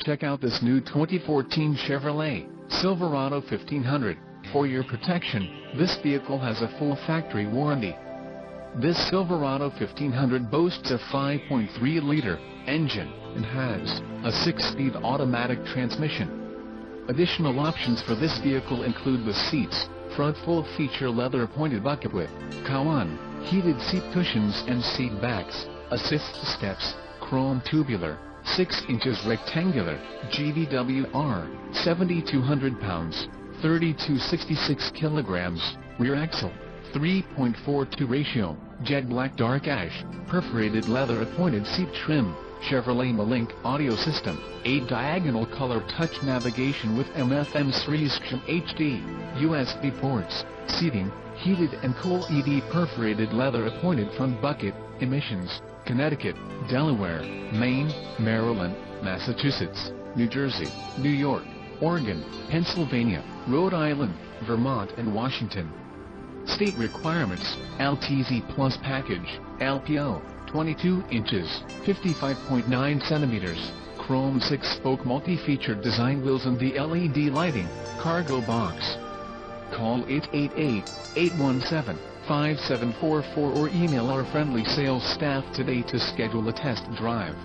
Check out this new 2014 Chevrolet Silverado 1500. For your protection, this vehicle has a full factory warranty. This Silverado 1500 boasts a 5.3-liter engine and has a 6-speed automatic transmission. Additional options for this vehicle include the seats, front full-feature leather-appointed bucket with Cowan, heated seat cushions and seat backs, assist steps, chrome tubular, 6 inches rectangular, GVWR, 7,200 pounds, 3,266 kilograms, rear axle, 3.42 ratio, jet black dark ash, perforated leather appointed seat trim, Chevrolet Malink audio system, 8 diagonal color touch navigation with FM Series HD, USB ports, seating, heated and cool ED perforated leather appointed front bucket, emissions, Connecticut, Delaware, Maine, Maryland, Massachusetts, New Jersey, New York, Oregon, Pennsylvania, Rhode Island, Vermont and Washington. State requirements: LTZ Plus package, LPO, 22 inches, 55.9 centimeters, chrome 6-spoke multi-featured design wheels and the LED lighting, cargo box. Call 888-817-5744 or email our friendly sales staff today to schedule a test drive.